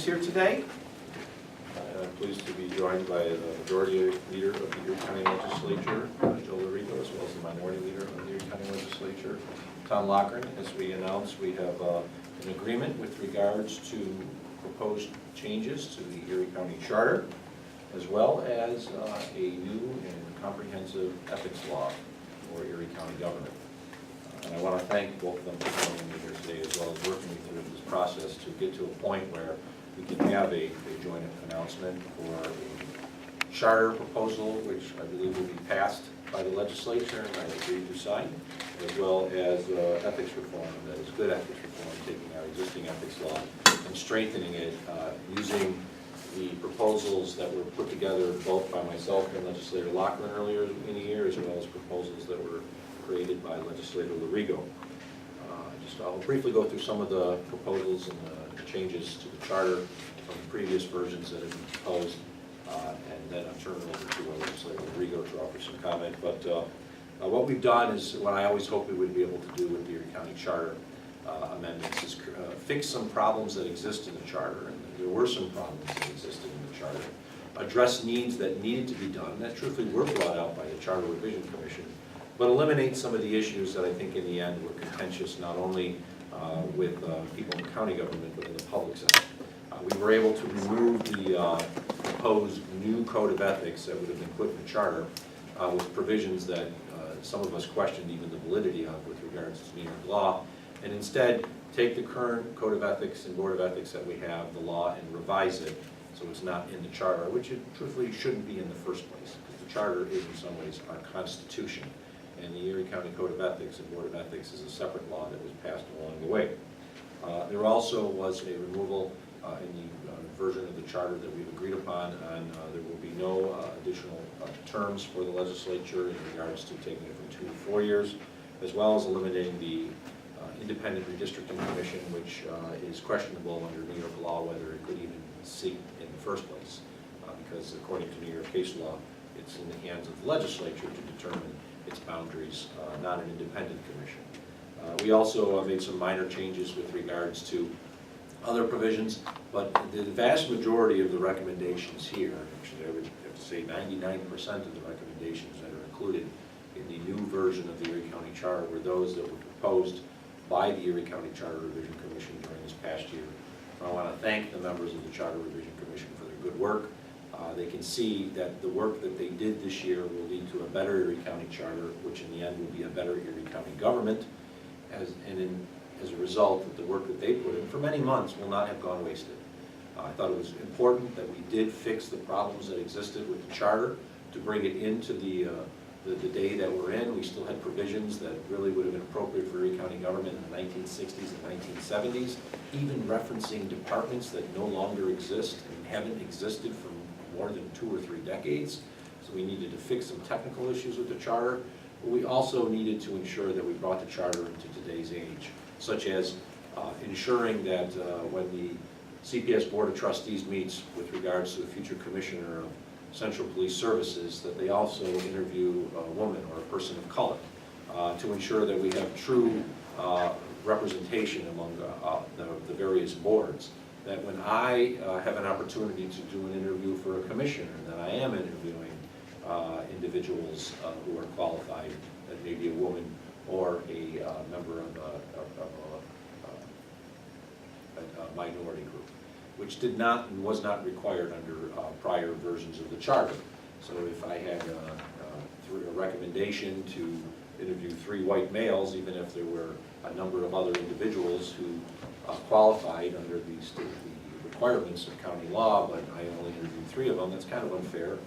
here today. I'm pleased to be joined by the Majority Leader of the Erie County Legislature, Joe Larico, as well as the Minority Leader of the Erie County Legislature, Tom Loughran. As we announced, we have an agreement with regards to proposed changes to the Erie County Charter, as well as a new and comprehensive ethics law for Erie County government. And I want to thank both of them for joining me here today, as well as working me through this process to get to a point where we can have a joint announcement for a charter proposal, which I believe will be passed by the legislature and I agree to sign, as well as ethics reform, that is good ethics reform, taking our existing ethics law and strengthening it using the proposals that were put together both by myself and Legislator Loughran earlier in the year, as well as proposals that were created by Legislator Larico. I'll briefly go through some of the proposals and the changes to the charter from the previous versions that have been proposed, and then I'll turn it over to Legislator Larico to offer some comment. But what we've done is what I always hoped we would be able to do with the Erie County Charter amendments is fix some problems that exist in the charter, and there were some problems that existed in the charter, address needs that needed to be done that truthfully were brought out by the Charter Revision Commission, but eliminate some of the issues that I think in the end were contentious, not only with people in county government, but in the public sector. We were able to remove the proposed new code of ethics that would have been put in the charter with provisions that some of us questioned even the validity of with regards to New York law, and instead take the current code of ethics and board of ethics that we have, the law, and revise it so it's not in the charter, which it truthfully shouldn't be in the first place, because the charter is in some ways our constitution. And the Erie County Code of Ethics and Board of Ethics is a separate law that was passed along the way. There also was a removal in the version of the charter that we've agreed upon, and there will be no additional terms for the legislature in regards to taking it from 2 to 4 years, as well as eliminating the independent redistricting commission, which is questionable under New York law whether it could even seat in the first place, because according to New York case law, it's in the hands of the legislature to determine its boundaries, not an independent commission. We also made some minor changes with regards to other provisions, but the vast majority of the recommendations here, actually I would have to say 99% of the recommendations that are included in the new version of the Erie County Charter were those that were proposed by the Erie County Charter Revision Commission during this past year. I want to thank the members of the Charter Revision Commission for their good work. They can see that the work that they did this year will lead to a better Erie County Charter, which in the end will be a better Erie County government, as a result of the work that they put in for many months will not have gone wasted. I thought it was important that we did fix the problems that existed with the charter to bring it into the day that we're in. We still had provisions that really would have been appropriate for Erie County government in the 1960s and 1970s, even referencing departments that no longer exist and haven't existed for more than 2 or 3 decades. So we needed to fix some technical issues with the charter, but we also needed to ensure that we brought the charter into today's age, such as ensuring that when the CPS Board of Trustees meets with regards to the future commissioner of Central Police Services, that they also interview a woman or a person of color to ensure that we have true representation among the various boards. That when I have an opportunity to do an interview for a commissioner, that I am interviewing individuals who are qualified, that may be a woman or a member of a minority group, which did not and was not required under prior versions of the charter. So if I had a recommendation to interview 3 white males, even if there were a number of other individuals who qualified under the requirements of county law, but I only interviewed 3 of them, that's kind of unfair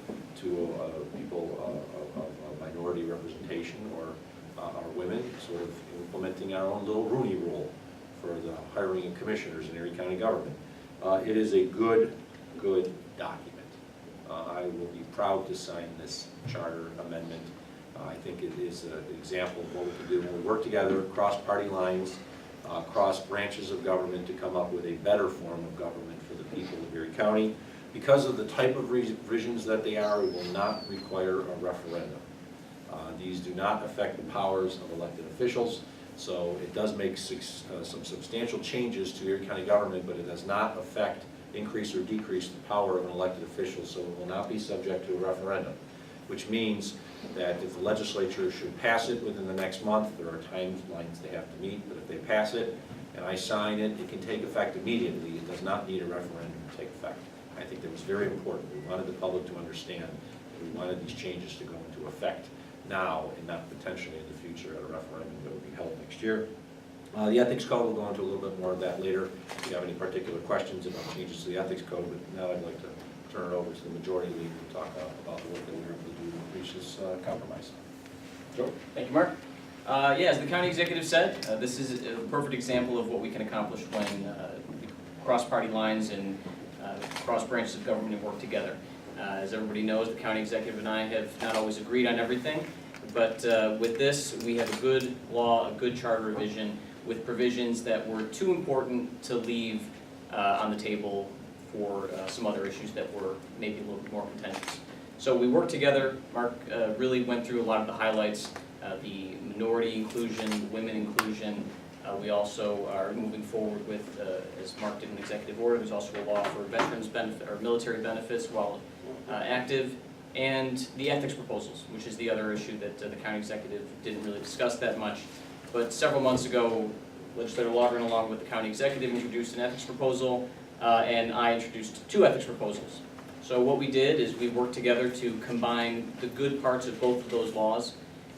to people of minority representation or our women, sort of implementing our own little Rooney Rule for the hiring of commissioners in Erie County government. It is a good document. I will be proud to sign this charter amendment. I think it is an example of what we can do when we work together across party lines, across branches of government to come up with a better form of government for the people of Erie County. Because of the type of revisions that they are, it will not require a referendum. These do not affect the powers of elected officials, so it does make some substantial changes to Erie County government, but it does not affect increase or decrease the power of an elected official, so it will not be subject to a referendum, which means that if the legislature should pass it within the next month, there are timelines they have to meet, but if they pass it and I sign it, it can take effect immediately. It does not need a referendum to take effect. I think that was very important. We wanted the public to understand that we wanted these changes to go into effect now and not potentially in the future at a referendum that will be held next year. The ethics code, we'll go into a little bit more of that later. If you have any particular questions about changes to the ethics code, but now I'd like to turn it over to the majority leader to talk about the work that we were able to do to reach this compromise. Joe? Thank you, Mark. Yeah, as the county executive said, this is a perfect example of what we can accomplish when cross-party lines and cross branches of government work together. As everybody knows, the county executive and I have not always agreed on everything, but with this, we have a good law, a good charter revision with provisions that were too important to leave on the table for some other issues that were maybe a little bit more contentious. So we worked together. Mark really went through a lot of the highlights, the minority inclusion, women inclusion. We also are moving forward with, as Mark did an executive order, there's also a law for veterans benefit or military benefits while active, and the ethics proposals, which is the other issue that the county executive didn't really discuss that much. But several months ago, Legislator Logren, along with the county executive, introduced an ethics proposal, and I introduced 2 ethics proposals. So what we did is we worked together to combine the good parts of both of those laws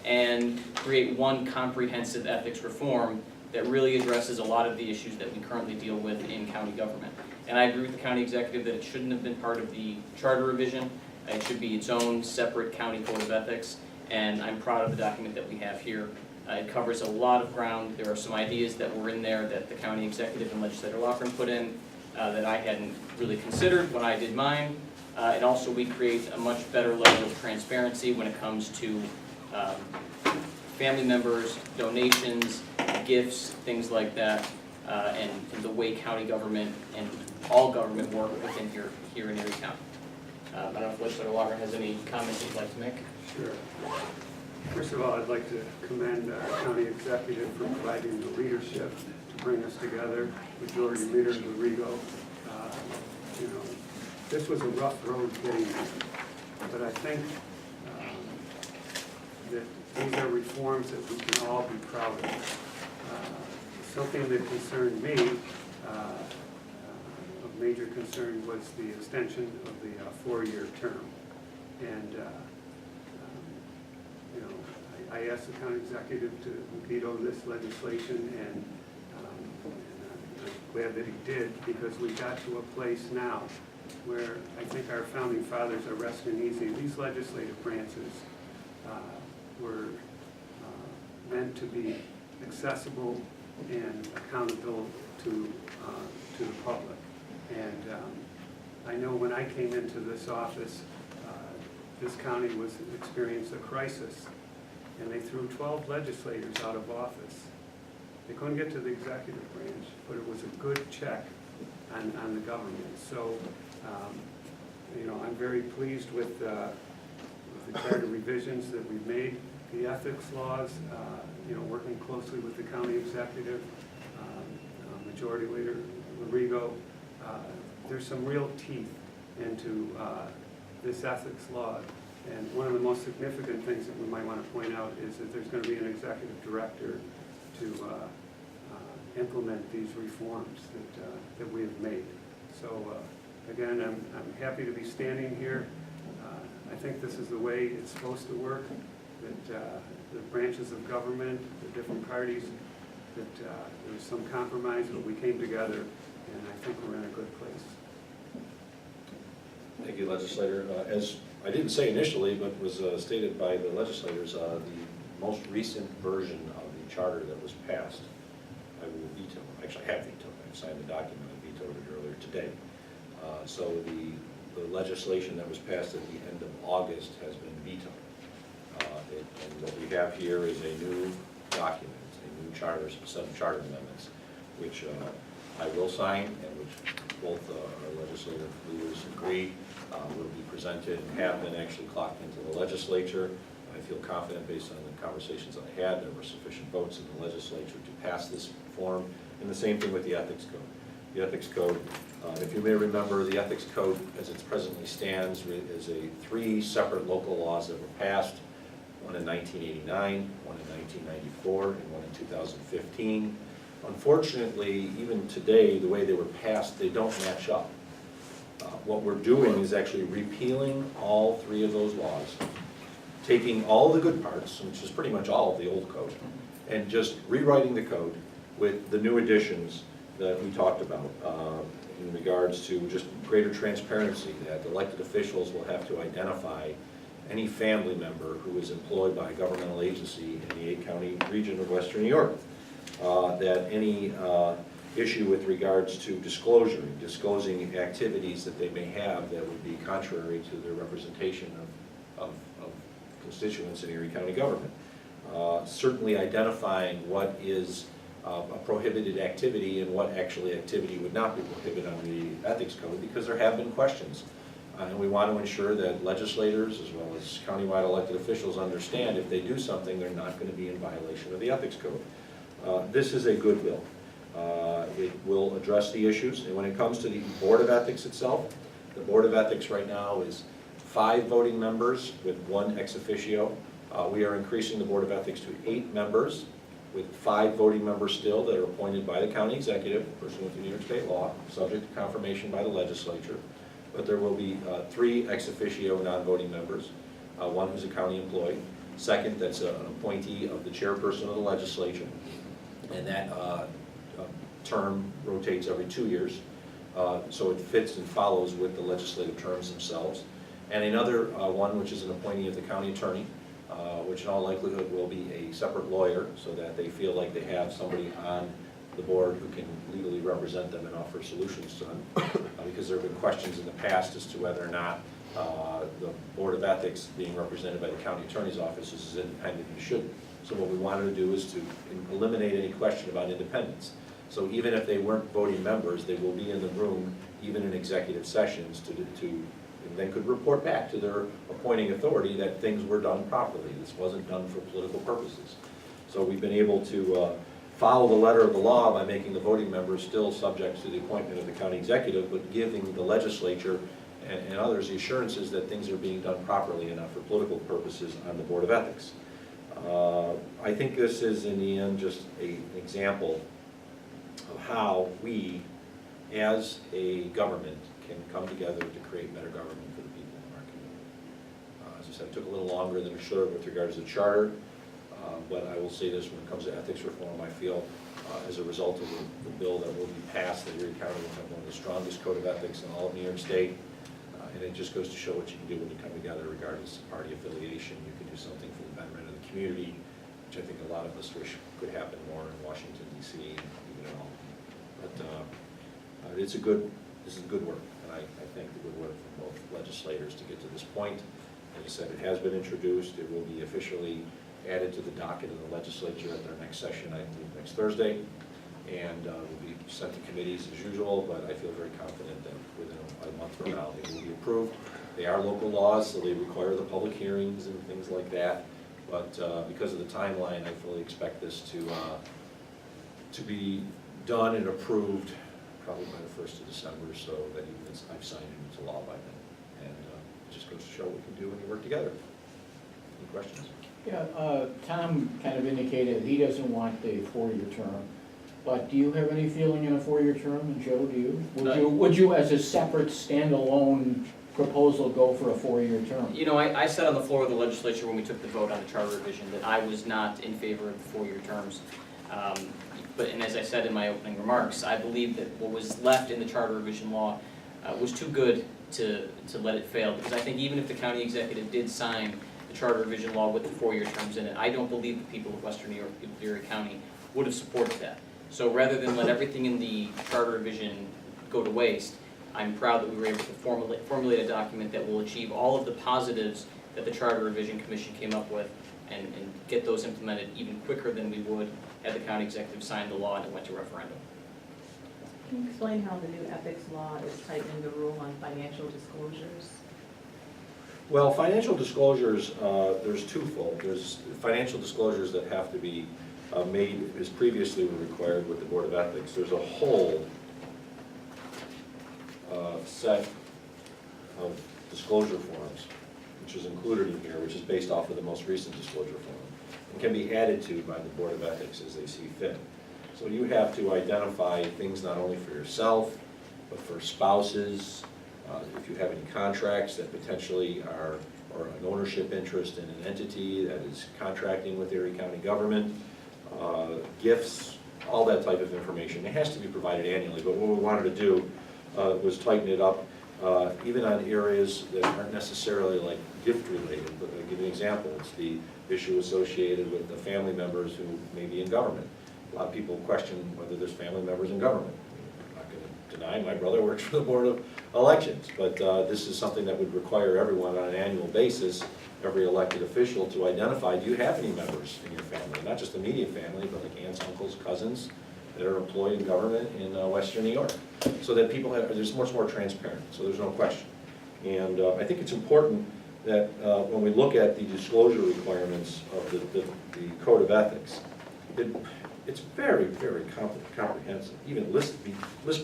and create one comprehensive ethics reform that really addresses a lot of the issues that we currently deal with in county government. And I agree with the county executive that it shouldn't have been part of the charter revision. It should be its own separate county code of ethics, and I'm proud of the document that we have here. It covers a lot of ground. There are some ideas that were in there that the county executive and Legislator Logren put in that I hadn't really considered when I did mine. And also we create a much better level of transparency when it comes to family members, donations, gifts, things like that, and the way county government and all government work within here in Erie County. I don't know if Legislator Logren has any comments he'd like to make. Sure. First of all, I'd like to commend our county executive for providing the leadership to bring us together. Majority Leader Lorigo. You know, this was a rough road getting there, but I think that these are reforms that we can all be proud of. Something that concerned me, of major concern, was the extension of the 4-year term. And you know, I asked the county executive to veto this legislation, and I'm glad that he did, because we got to a place now where I think our founding fathers are resting easy. These legislative branches were meant to be accessible and accountable to the public. And I know when I came into this office, this county was experiencing a crisis, and they threw 12 legislators out of office. They couldn't get to the executive branch, but it was a good check on the government. So, you know, I'm very pleased with the charter revisions that we've made, the ethics laws, you know, working closely with the county executive, Majority Leader Lorigo. There's some real teeth into this ethics law. And one of the most significant things that we might want to point out is that there's going to be an executive director to implement these reforms that we have made. So again, I'm happy to be standing here. I think this is the way it's supposed to work, that the branches of government, the different parties, that there was some compromise, but we came together, and I think we're in a good place. Thank you, Legislator. As I didn't say initially, but was stated by the legislators, the most recent version of the charter that was passed, I will veto. Actually, I have vetoed. I've signed the document. I vetoed it earlier today. So the legislation that was passed at the end of August has been vetoed. And what we have here is a new document, a new charter, set of charter amendments, which I will sign, and which both our legislative leaders agree will be presented and have been actually clocked into the legislature. I feel confident, based on the conversations I had, there were sufficient votes in the legislature to pass this reform, and the same thing with the ethics code. the Ethics Code. If you may remember, the Ethics Code, as it presently stands, is 3 separate local laws that were passed, one in 1989, one in 1994, and one in 2015. Unfortunately, even today, the way they were passed, they don't match up. What we're doing is actually repealing all 3 of those laws, taking all the good parts, which is pretty much all of the old code, and just rewriting the code with the new additions that we talked about in regards to just greater transparency, that elected officials will have to identify any family member who is employed by a governmental agency in the 8-county region of Western New York. That any issue with regards to disclosing activities that they may have that would be contrary to their representation of constituents in Erie County government. Certainly identifying what is a prohibited activity and what actually activity would not be prohibited under the Ethics Code, because there have been questions. And we want to ensure that legislators as well as countywide elected officials understand if they do something, they're not going to be in violation of the Ethics Code. This is a good bill. It will address the issues, and when it comes to the Board of Ethics itself, the Board of Ethics right now is 5 voting members with 1 ex officio. We are increasing the Board of Ethics to 8 members with 5 voting members still that are appointed by the county executive pursuant to New York State law, subject to confirmation by the legislature. But there will be 3 ex officio non-voting members, 1 who's a county employee, 2nd that's an appointee of the chairperson of the legislature, and that term rotates every 2 years, so it fits and follows with the legislative terms themselves. And another one, which is an appointee of the county attorney, which in all likelihood will be a separate lawyer, so that they feel like they have somebody on the board who can legally represent them and offer solutions to them. Because there have been questions in the past as to whether or not the Board of Ethics being represented by the county attorney's office is as independent as it should. So what we wanted to do is to eliminate any question about independence. So even if they weren't voting members, they will be in the room, even in executive sessions, and then could report back to their appointing authority that things were done properly. This wasn't done for political purposes. So we've been able to follow the letter of the law by making the voting members still subject to the appointment of the county executive, but giving the legislature and others the assurances that things are being done properly and not for political purposes on the Board of Ethics. I think this is, in the end, just an example of how we, as a government, can come together to create better government for the people in our community. As I said, it took a little longer than it should have with regards to the charter, but I will say this, when it comes to ethics reform, I feel as a result of the bill that will be passed, that Erie County will have one of the strongest code of ethics in all of New York State. And it just goes to show what you can do when you come together regardless of party affiliation. You can do something for the betterment of the community, which I think a lot of us wish could happen more in Washington, D.C., even at all. But this is good work, and I thank the good work from both legislators to get to this point. As I said, it has been introduced. It will be officially added to the docket of the legislature at their next session, I believe next Thursday, and will be sent to committees as usual, but I feel very confident that within a month from now they will be approved. They are local laws, so they require the public hearings and things like that, but because of the timeline, I fully expect this to be done and approved probably by the 1st of December, so that even I've signed it into law by then. And it just goes to show what we can do when we work together. Any questions? Yeah, Tom kind of indicated he doesn't want a 4-year term, but do you have any feeling in a 4-year term, and Joe, do you? Would you, as a separate standalone proposal, go for a 4-year term? You know, I said on the floor of the legislature when we took the vote on the charter revision that I was not in favor of the 4-year terms. And as I said in my opening remarks, I believe that what was left in the charter revision law was too good to let it fail, because I think even if the county executive did sign the charter revision law with the 4-year terms in it, I don't believe the people of Western New York, people of Erie County, would have supported that. So rather than let everything in the charter revision go to waste, I'm proud that we were able to formulate a document that will achieve all of the positives that the Charter Revision Commission came up with and get those implemented even quicker than we would had the county executive signed the law and it went to referendum. Can you explain how the new ethics law is tightening the rule on financial disclosures? Well, financial disclosures, there's twofold. There's financial disclosures that have to be made as previously were required with the Board of Ethics. There's a whole set of disclosure forms, which is included in here, which is based off of the most recent disclosure form, and can be added to by the Board of Ethics as they see fit. So you have to identify things not only for yourself, but for spouses, if you have any contracts that potentially are, or an ownership interest in an entity that is contracting with Erie County government, gifts, all that type of information. It has to be provided annually, but what we wanted to do was tighten it up, even on areas that aren't necessarily like gift related. But I'll give you an example. It's the issue associated with the family members who may be in government. A lot of people question whether there's family members in government. I'm not going to deny my brother works for the Board of Elections, but this is something that would require everyone on an annual basis, every elected official, to identify, do you have any members in your family? Not just immediate family, but like aunts, uncles, cousins that are employed in government in Western New York. So that people have, there's much more transparent, so there's no question. And I think it's important that when we look at the disclosure requirements of the Code of Ethics, it's very, very comprehensive. Even list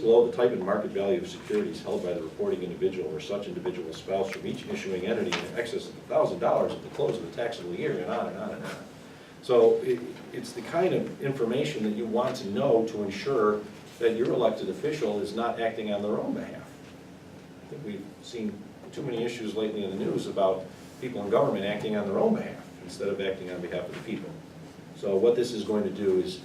below the type and market value of securities held by the reporting individual or such individual spouse from each issuing entity in excess of $1,000 at the close of the taxable year, and on and on and on. So it's the kind of information that you want to know to ensure that your elected official is not acting on their own behalf. I think we've seen too many issues lately in the news about people in government acting on their own behalf instead of acting on behalf of the people. So what this is going to do is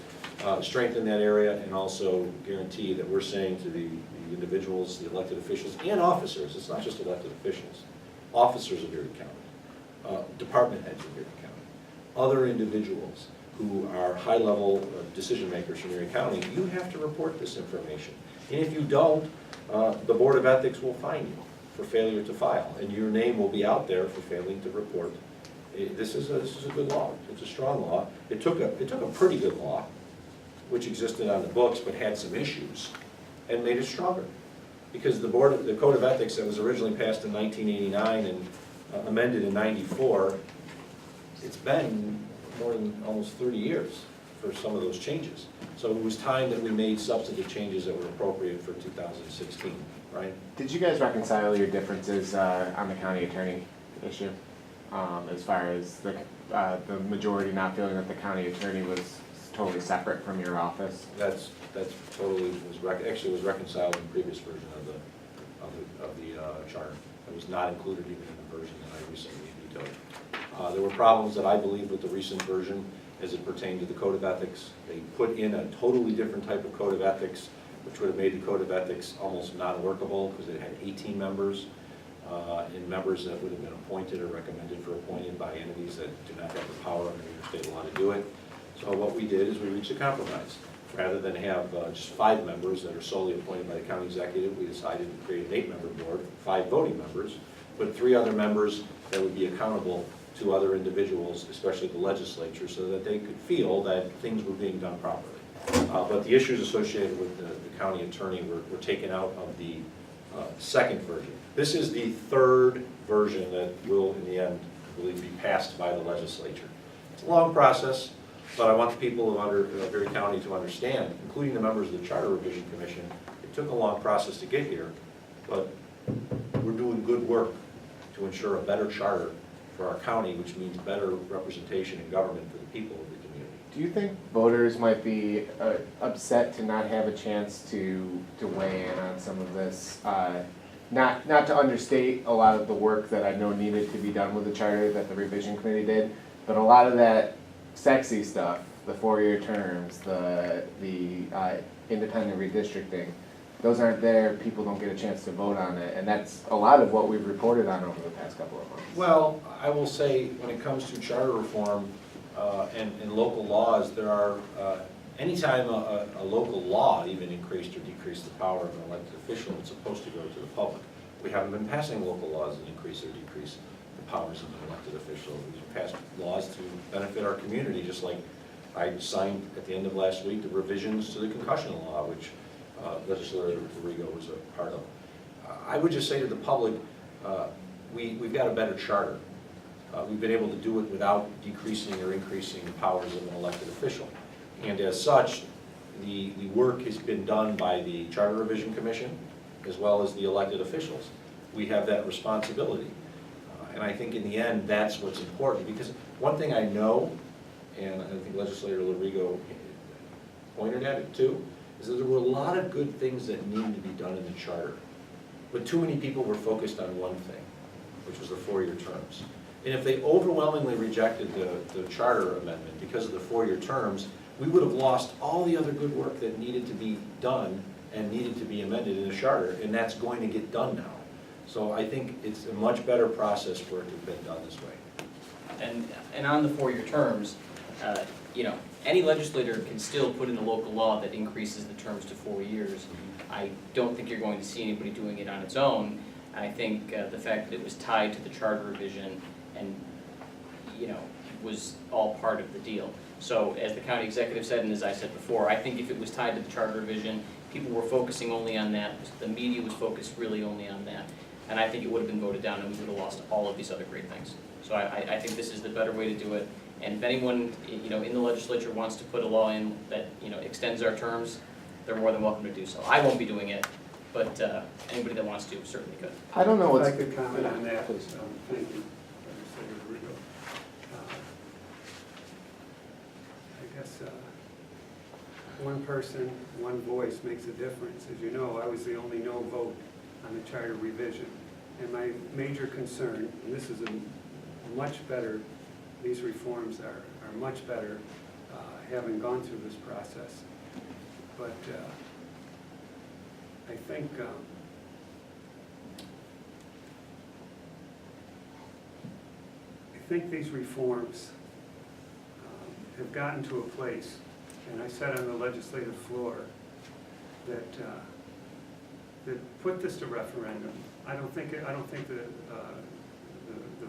strengthen that area and also guarantee that we're saying to the individuals, the elected officials, and officers, it's not just elected officials, officers of Erie County, department heads of Erie County, other individuals who are high-level decision makers from Erie County, you have to report this information. And if you don't, the Board of Ethics will fine you for failure to file, and your name will be out there for failing to report. This is a good law. It's a strong law. It took a pretty good law, which existed on the books but had some issues, and made it stronger. Because the Code of Ethics that was originally passed in 1989 and amended in '94, it's been more than almost 30 years for some of those changes. So it was time that we made substantive changes that were appropriate for 2016, right? Did you guys reconcile your differences on the county attorney issue? As far as the majority not feeling that the county attorney was totally separate from your office? That's totally actually was reconciled in the previous version of the charter. It was not included even in the version that I recently vetoed. There were problems that I believe with the recent version as it pertained to the Code of Ethics. They put in a totally different type of Code of Ethics, which would have made the Code of Ethics almost non-workable because it had 18 members. And members that would have been appointed or recommended for appointed by entities that do not have the power under New York state law to do it. So what we did is we reached a compromise. Rather than have just 5 members that are solely appointed by the county executive, we decided to create an 8-member board, 5 voting members, but 3 other members that would be accountable to other individuals, especially the legislature, so that they could feel that things were being done properly. But the issues associated with the county attorney were taken out of the second version. This is the 3rd version that will, in the end, I believe, be passed by the legislature. It's a long process, but I want the people of Erie County to understand, including the members of the Charter Revision Commission, it took a long process to get here, but we're doing good work to ensure a better charter for our county, which means better representation in government for the people of the community. Do you think voters might be upset to not have a chance to weigh in on some of this? Not to understate a lot of the work that I know needed to be done with the charter that the revision committee did, but a lot of that sexy stuff, the 4-year terms, the independent redistricting, those aren't there, people don't get a chance to vote on it, and that's a lot of what we've reported on over the past couple of months. Well, I will say, when it comes to charter reform and local laws, there are, anytime a local law even increased or decreased the power of an elected official, it's supposed to go to the public. We haven't been passing local laws that increase or decrease the powers of an elected official. We've passed laws to benefit our community, just like I signed at the end of last week the revisions to the concussion law, which Legislature Rigo was a part of. I would just say to the public, we've got a better charter. We've been able to do it without decreasing or increasing the powers of an elected official. And as such, the work has been done by the Charter Revision Commission as well as the elected officials. We have that responsibility. And I think in the end, that's what's important, because one thing I know, and I think Legislator Lorigo pointed at it too, is that there were a lot of good things that needed to be done in the charter. But too many people were focused on one thing, which was the 4-year terms. And if they overwhelmingly rejected the charter amendment because of the 4-year terms, we would have lost all the other good work that needed to be done and needed to be amended in the charter, and that's going to get done now. So I think it's a much better process for it to have been done this way. And on the 4-year terms, you know, any legislator can still put in a local law that increases the terms to 4 years. I don't think you're going to see anybody doing it on its own. I think the fact that it was tied to the charter revision and, you know, was all part of the deal. So as the county executive said, and as I said before, I think if it was tied to the charter revision, people were focusing only on that, the media was focused really only on that, and I think it would have been voted down and we would have lost all of these other great things. So I think this is the better way to do it, and if anyone, you know, in the legislature wants to put a law in that, you know, extends our terms, they're more than welcome to do so. I won't be doing it, but anybody that wants to certainly could. I don't know If what's. I could comment on that, Please. thank you, Legislator Rigo. I guess one person, one voice makes a difference. As you know, I was the only no vote on the charter revision. And my major concern, and this is a much better, these reforms are much better having gone through this process. But I think these reforms have gotten to a place, and I said on the legislative floor, that that put this to referendum. I don't think the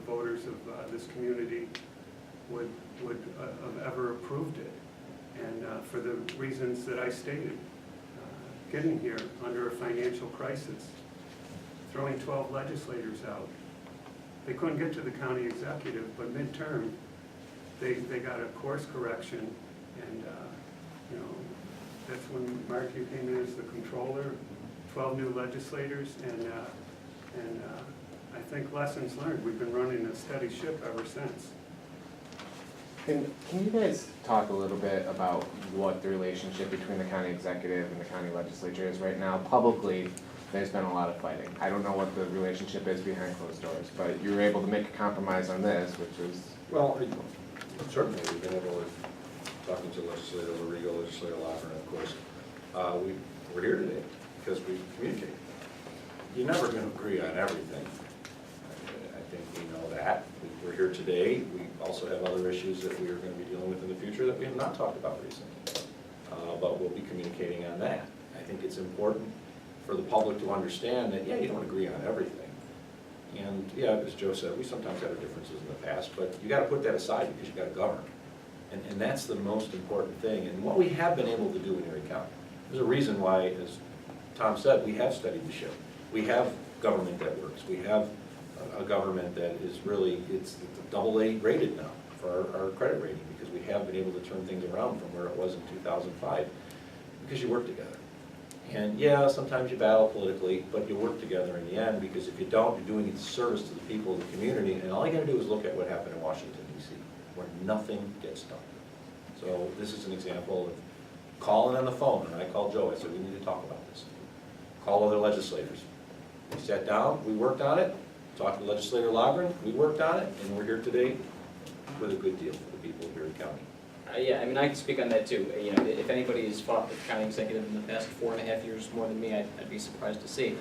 voters of this community would have ever approved it, and for the reasons that I stated. Getting here under a financial crisis, throwing 12 legislators out. They couldn't get to the county executive, but midterm, they got a course correction, and you know, that's when Mark, you came in as the controller, 12 new legislators, and I think lessons learned. We've been running a steady ship ever since. Can you guys talk a little bit about what the relationship between the county executive and the county legislature is right now? Publicly, there's been a lot of fighting. I don't know what the relationship is behind closed doors, but you were able to make a compromise on this, which was... Well, certainly, we've been able to, talking to Legislator Lorigo, Legislator Lafferty, of course, we're here today because we communicate. You're never going to agree on everything. I think we know that. We're here today. We also have other issues that we are going to be dealing with in the future that we have not talked about recently. But we'll be communicating on that. I think it's important for the public to understand that, yeah, you don't agree on everything. And yeah, as Joe said, we sometimes have differences in the past, but you got to put that aside because you got to govern. And that's the most important thing. And what we have been able to do in Erie County, there's a reason why, as Tom said, we have studied the ship. We have government that works. We have a government that is really, it's AA rated now for our credit rating, because we have been able to turn things around from where it was in 2005, because you work together. And yeah, sometimes you battle politically, but you work together in the end, because if you don't, you're doing a disservice to the people of the community, and all you gotta do is look at what happened in Washington, D.C., where nothing gets done. So this is an example of calling on the phone, and I called Joe, I said, we need to talk about this. Call other legislators. We sat down, we worked on it, talked to Legislator Logren, we worked on it, and we're here today with a good deal for the people of Erie County. Yeah, I mean, I can speak on that too. You know, if anybody has fought with the county executive in the past 4.5 years more than me, I'd be surprised to see.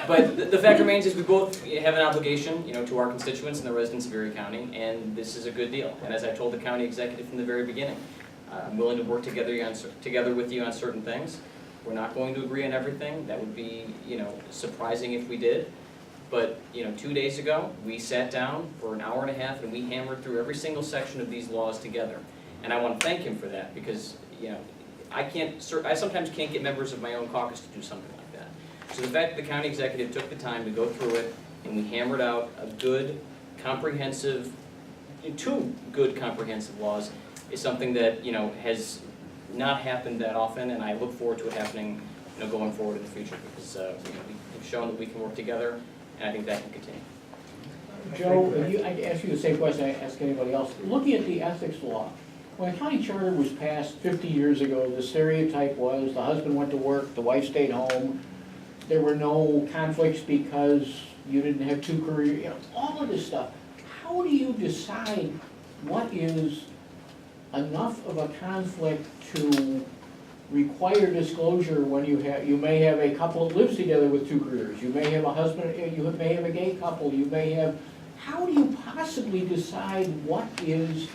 But the fact remains is we both have an obligation, you know, to our constituents and the residents of Erie County, and this is a good deal. And as I told the county executive from the very beginning, I'm willing to work together with you on certain things. We're not going to agree on everything. That would be, you know, surprising if we did. But, you know, 2 days ago, we sat down for an hour and a half and we hammered through every single section of these laws together. And I want to thank him for that because, you know, I sometimes can't get members of my own caucus to do something like that. So the fact that the county executive took the time to go through it and we hammered out a good, comprehensive, 2 good comprehensive laws is something that, you know, has not happened that often, and I look forward to it happening going forward in the future, because we've shown that we can work together, and I think that can continue. Joe, I'd ask you the same question I ask anybody else. Looking at the ethics law, when a county charter was passed 50 years ago, the stereotype was the husband went to work, the wife stayed home. There were no conflicts because you didn't have two careers, all of this stuff. How do you decide what is enough of a conflict to require disclosure when you may have a couple that lives together with two careers, you may have a husband, you may have a gay couple, you may have, how do you possibly decide what is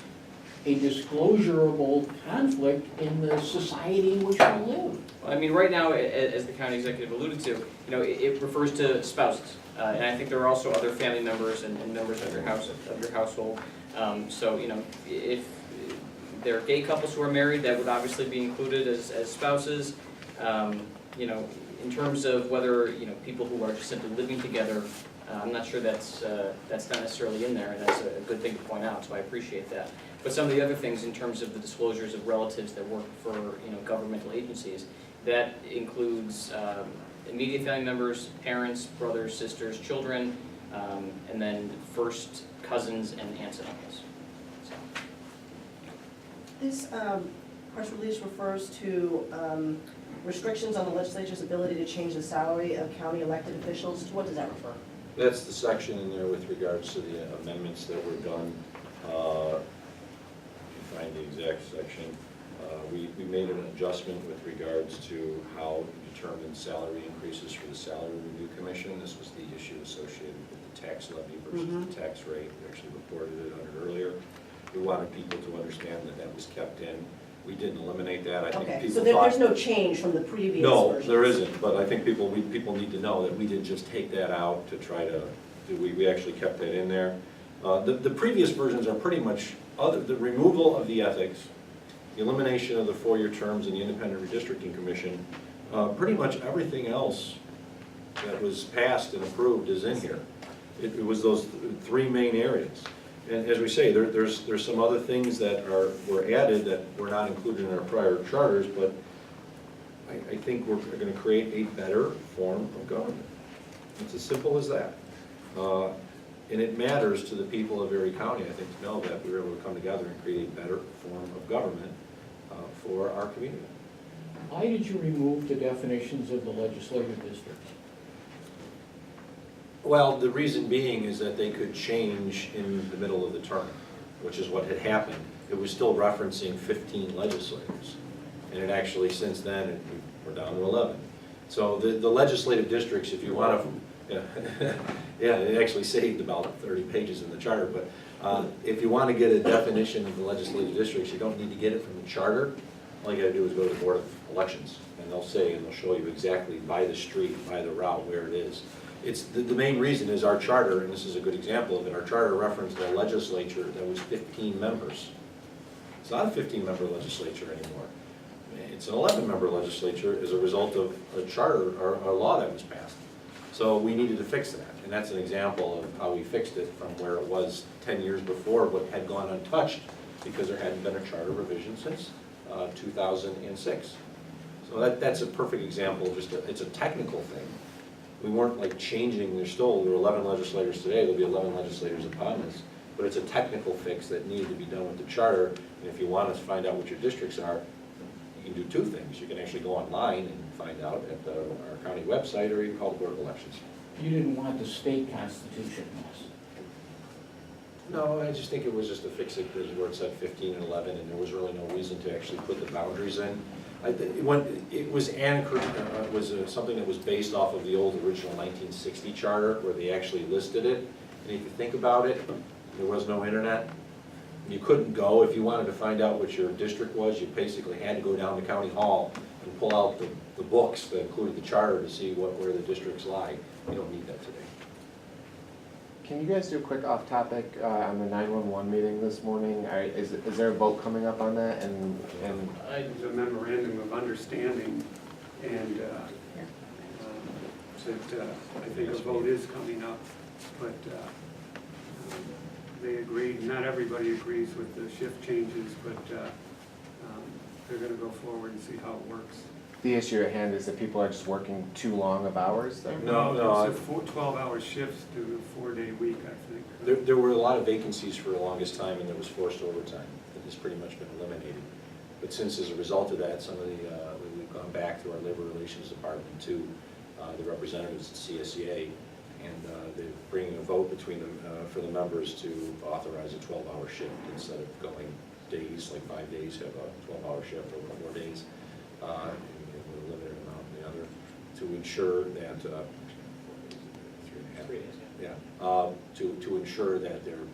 a disclosurable conflict in the society in which we live? I mean, right now, as the county executive alluded to, it refers to spouses. And I think there are also other family members and members of your household. So, if there are gay couples who are married, that would obviously be included as spouses. In terms of whether, people who are just simply living together, I'm not sure that's not necessarily in there, and that's a good thing to point out, so I appreciate that. But some of the other things in terms of the disclosures of relatives that work for, governmental agencies, that includes immediate family members, parents, brothers, sisters, children, and then first cousins and aunts and uncles. So. This press release refers to restrictions on the legislature's ability to change the salary of county elected officials. To what does that refer? That's the section in there with regards to the amendments that were done. Find the exact section. We made an adjustment with regards to how to determine salary increases for the Salary Review Commission. This was the issue associated with the tax levy versus the tax rate. We actually reported it on it earlier. We wanted people to understand that that was kept in. We didn't eliminate that. I think Okay, people so there's no change from the previous version? No, there isn't, but I think people need to know that we didn't just take that out to try to, we actually kept that in there. The previous versions are pretty much, the removal of the ethics, the elimination of the 4-year terms in the Independent Redistricting Commission, pretty much everything else that was passed and approved is in here. It was those 3 main areas. And as we say, there's some other things that were added that were not included in our prior charters, but I think we're going to create a better form of government. It's as simple as that. And it matters to the people of Erie County, I think, to know that we were able to come together and create a better form of government for our community. Why did you remove the definitions of the legislative districts? Well, the reason being is that they could change in the middle of the term, which is what had happened. It was still referencing 15 legislators. And it actually, since then, we're down to 11. So the legislative districts, if you want to, yeah, it actually saved about 30 pages in the charter. But if you want to get a definition of the legislative districts, you don't need to get it from the charter. All you got to do is go to the Board of Elections, and they'll say, and they'll show you exactly by the street, by the route, where it is. It's the main reason is our charter, and this is a good example of it. Our charter referenced a legislature that was 15 members. It's not a 15-member legislature anymore. It's an 11-member legislature as a result of a charter or a law that was passed. So we needed to fix that, and that's an example of how we fixed it from where it was 10 years before, but had gone untouched because there hadn't been a charter revision since 2006. So that's a perfect example. It's a technical thing. We weren't like changing. There are 11 legislators today. There'll be 11 legislators upon this, but it's a technical fix that needed to be done with the charter. And if you want to find out what your districts are, you can do 2 things. You can actually go online and find out at our county website, or you can call the Board of Elections. You didn't want the state constitution mess. No, I just think it was just to fix it because where it said 15 and 11, and there was really no reason to actually put the boundaries in. It was something that was based off of the old original 1960 charter where they actually listed it. And if you think about it, there was no internet. You couldn't go, if you wanted to find out what your district was, you basically had to go down to County Hall and pull out the books that included the charter to see where the districts lie. You don't need that today. Can you guys do a quick off topic on the 911 meeting this morning? Is there a vote coming up on that? And There's a memorandum of understanding, and I think a vote is coming up, but they agreed, not everybody agrees with the shift changes, but they're going to go forward and see how it works. the issue at hand is that people are just working too long of hours? No, It's a 12-hour shifts to a 4-day week, I think. There were a lot of vacancies for the longest time, and there was forced overtime. That has pretty much been eliminated. But since as a result of that, some of the, we've gone back to our labor relations department to the representatives at CSEA, and they're bringing a vote between them for the members to authorize a 12-hour shift instead of going days, like 5 days, have a 12-hour shift over 4 days, and with a limited amount in the other, to ensure that, 3.5 days, yeah, to ensure that they're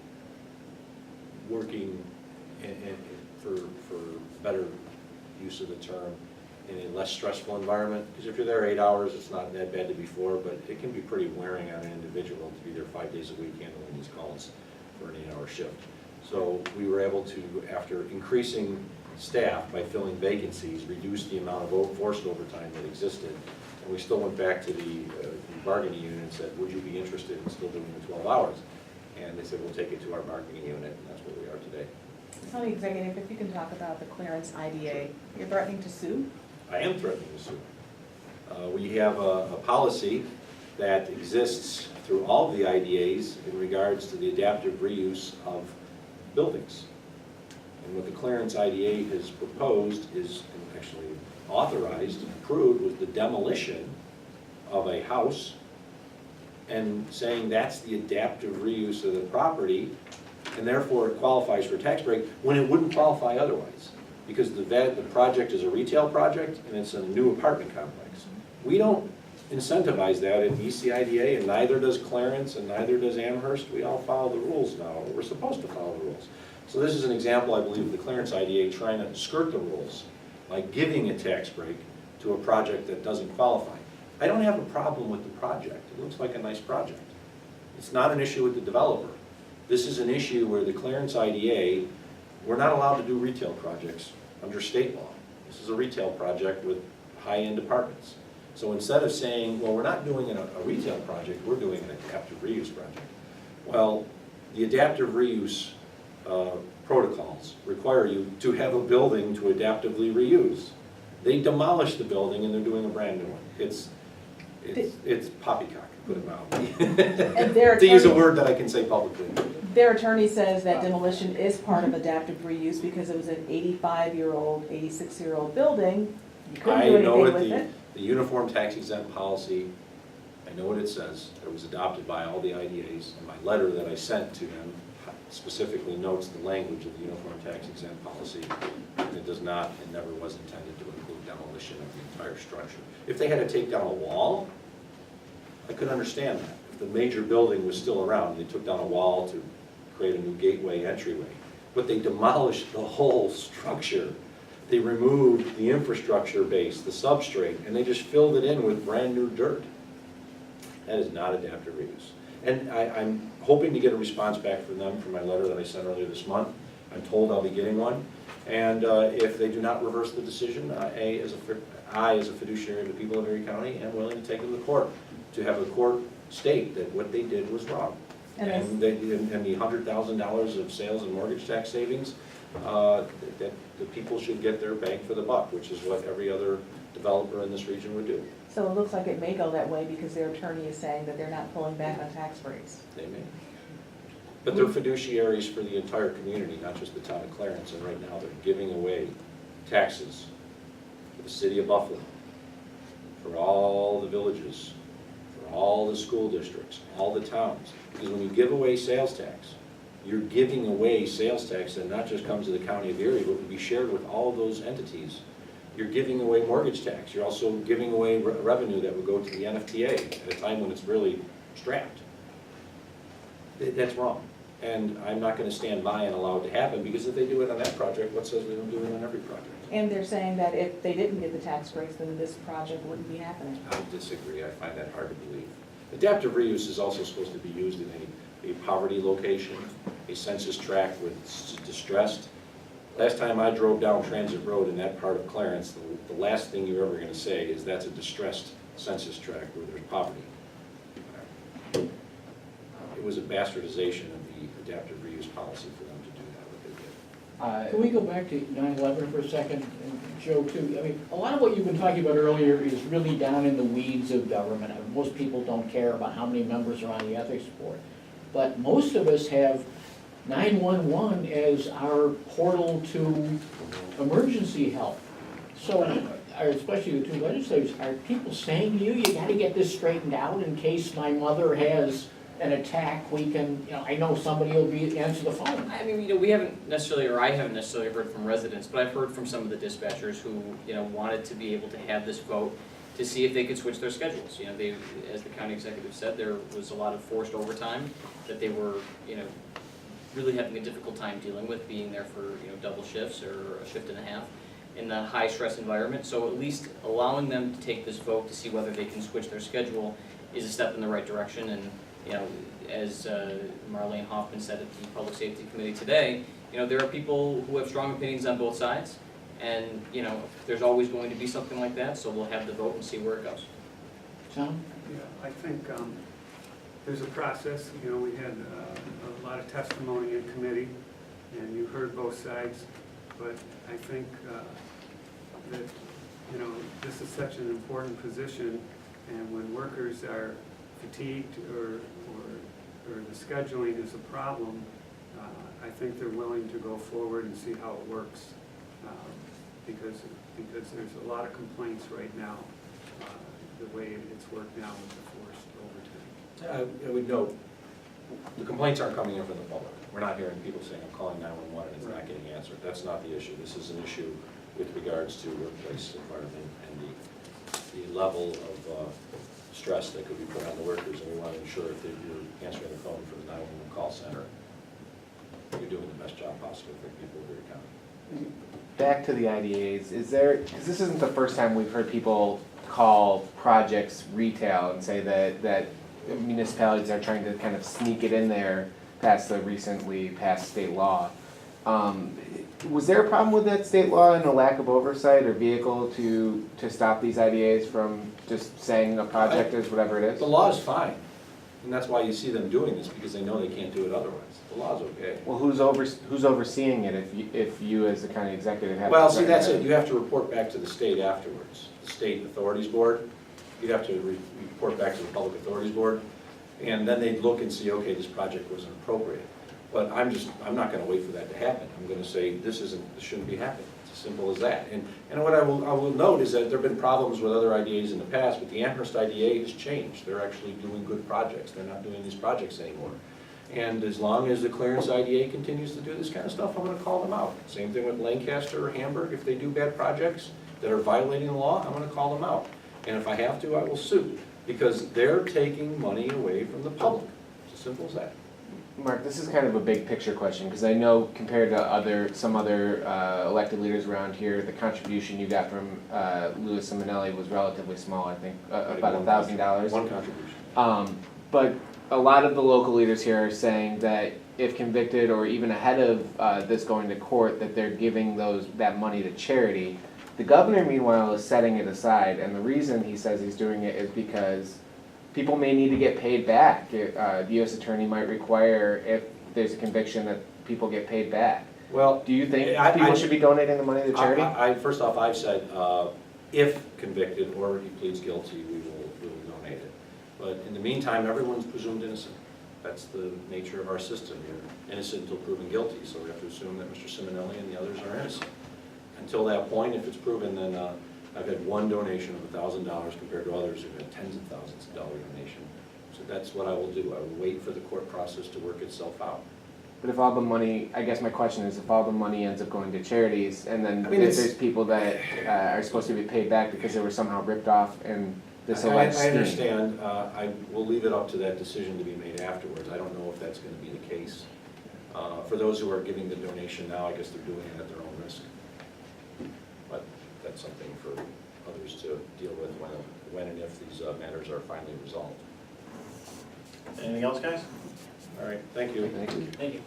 working and for better use of the term, in a less stressful environment. Because if you're there 8 hours, it's not that bad to be 4, but it can be pretty wearing on an individual to be there 5 days a week handling these calls for an 8-hour shift. So we were able to, after increasing staff by filling vacancies, reduce the amount of forced overtime that existed. And we still went back to the bargaining unit and said, would you be interested in still doing the 12 hours? And they said, we'll take it to our bargaining unit, and that's where we are today. County Executive, if you can talk about the clearance IDA, you're threatening to sue? I am threatening to sue. We have a policy that exists through all of the IDAs in regards to the adaptive reuse of buildings. And what the clearance IDA has proposed is, and actually authorized and approved, was the demolition of a house and saying that's the adaptive reuse of the property, and therefore it qualifies for a tax break when it wouldn't qualify otherwise. Because the project is a retail project and it's a new apartment complex. We don't incentivize that at ECIDA, and neither does Clarence and neither does Amherst. We all follow the rules now. We're supposed to follow the rules. So this is an example, I believe, of the Clarence IDA trying to skirt the rules by giving a tax break to a project that doesn't qualify. I don't have a problem with the project. It looks like a nice project. It's not an issue with the developer. This is an issue where the Clarence IDA, we're not allowed to do retail projects under state law. This is a retail project with high-end apartments. So instead of saying, well, we're not doing a retail project, we're doing an adaptive reuse project. Well, the adaptive reuse protocols require you to have a building to adaptively reuse. They demolished the building and they're doing a brand new one. It's poppycock, put it mildly. And their To use a attorney- word that I can say publicly. Their attorney says that demolition is part of adaptive reuse because it was an 85-year-old, 86-year-old building. You couldn't do I know anything what with it. the uniform tax exempt policy, I know what it says. It was adopted by all the IDAs, and my letter that I sent to them specifically notes the language of the uniform tax exempt policy. And it does not, and never was intended to include demolition of the entire structure. If they had to take down a wall, I could understand that. If the major building was still around, they took down a wall to create a new gateway entryway. But they demolished the whole structure. They removed the infrastructure base, the substrate, and they just filled it in with brand new dirt. That is not adaptive reuse. And I'm hoping to get a response back from them for my letter that I sent earlier this month. I'm told I'll be getting one. And if they do not reverse the decision, I, as a fiduciary of the people of Erie County, am willing to take them to court, to have the court state that what they did was wrong. And the $100,000 of sales and mortgage tax savings, that the people should get their bang for the buck, which is what every other developer in this region would do. So it looks like it may go that way because their attorney is saying that they're not pulling back on tax breaks. They may. But they're fiduciaries for the entire community, not just the town of Clarence, and right now they're giving away taxes for the city of Buffalo, for all the villages, for all the school districts, all the towns. Because when you give away sales tax, you're giving away sales tax that not just comes to the county of Erie, but would be shared with all of those entities. You're giving away mortgage tax. You're also giving away revenue that would go to the NFTA at a time when it's really strapped. That's wrong. And I'm not going to stand by and allow it to happen, because if they do it on that project, what says we don't do it on every project? And they're saying that if they didn't get the tax breaks, then this project wouldn't be happening. I disagree. I find that hard to believe. Adaptive reuse is also supposed to be used in a poverty location, a census tract with distressed. Last time I drove down Transit Road in that part of Clarence, the last thing you're ever going to say is that's a distressed census tract where there's poverty. It was a bastardization of the adaptive reuse policy for them to do that, what they did. Can we go back to 9/11 for a second? Joe, too. I mean, a lot of what you've been talking about earlier is really down in the weeds of government. I mean, most people don't care about how many members are on the ethics board. But most of us have 911 as our portal to emergency help. So, especially the two legislators, are people saying to you, you gotta get this straightened out in case my mother has an attack, we can, I know somebody will answer the phone. I mean, we haven't necessarily, or I haven't necessarily heard from residents, but I've heard from some of the dispatchers who, wanted to be able to have this vote to see if they could switch their schedules. They, as the county executive said, there was a lot of forced overtime that they were, really having a difficult time dealing with, being there for, double shifts or a shift and a half in the high stress environment. So at least allowing them to take this vote to see whether they can switch their schedule is a step in the right direction. And as Marlene Hoffman said at the Public Safety Committee today, there are people who have strong opinions on both sides, and there's always going to be something like that. So we'll have the vote and see where it goes. Tom? Yeah, I think there's a process. We had a lot of testimony in committee, and you heard both sides. But I think that this is such an important position, and when workers are fatigued or the scheduling is a problem, I think they're willing to go forward and see how it works, because there's a lot of complaints right now, the way it's worked now with the forced overtime. I would note, the complaints aren't coming in from the public. We're not hearing people saying, I'm calling 911 and it's not getting answered. That's not the issue. This is an issue with regards to workplace environment and the level of stress that could be put on the workers, and we want to ensure that you're answering the phone for the 911 call center, you're doing the best job possible for people of your county. Back to the IDAs, because this isn't the first time we've heard people call projects retail and say that municipalities are trying to kind of sneak it in there past the recently passed state law. Was there a problem with that state law and a lack of oversight or vehicle to stop these IDAs from just saying a project is whatever it is? The law is fine, and that's why you see them doing this, because they know they can't do it otherwise. The law's okay. Well, who's overseeing it if you as the county executive have? Well, see, that's it. You have to report back to the state afterwards. The State Authorities Board, you have to report back to the Public Authorities Board, and then they look and see, okay, this project wasn't appropriate. But I'm not gonna wait for that to happen. I'm gonna say, this shouldn't be happening. It's as simple as that. And what I will note is that there've been problems with other IDAs in the past, but the Amherst IDA has changed. They're actually doing good projects. They're not doing these projects anymore. And as long as the Clearance IDA continues to do this kind of stuff, I'm gonna call them out. Same thing with Lancaster or Hamburg. If they do bad projects that are violating the law, I'm gonna call them out. And if I have to, I will sue, because they're taking money away from the public. It's as simple as that. Mark, this is kind of a big picture question, because I know compared to some other elected leaders around here, the contribution you got from Louis Simonelli was relatively small, I think, about $1,000. One contribution. But a lot of the local leaders here are saying that if convicted or even ahead of this going to court, that they're giving that money to charity. The governor, meanwhile, is setting it aside, and the reason he says he's doing it is because people may need to get paid back. The U.S. attorney might require, if there's a conviction, that people get paid back. Well, Do you think people should be donating the money to charity? First off, I've said, if convicted or he pleads guilty, we will donate it. But in the meantime, everyone's presumed innocent. That's the nature of our system. You're innocent until proven guilty, so we have to assume that Mr. Simonelli and the others are innocent. Until that point, if it's proven, then I've had one donation of $1,000 compared to others who've had tens of thousands of dollar donation. So that's what I will do. I will wait for the court process to work itself out. But if all the money, I guess my question is, if all the money ends up going to charities, and then if there's people that are supposed to be paid back because they were somehow ripped off in this alleged scheme. I understand. I will leave it up to that decision to be made afterwards. I don't know if that's going to be the case. For those who are giving the donation now, I guess they're doing it at their own risk. But that's something for others to deal with when and if these matters are finally resolved. Anything else, guys? All right, thank you. Thank you. Thank you.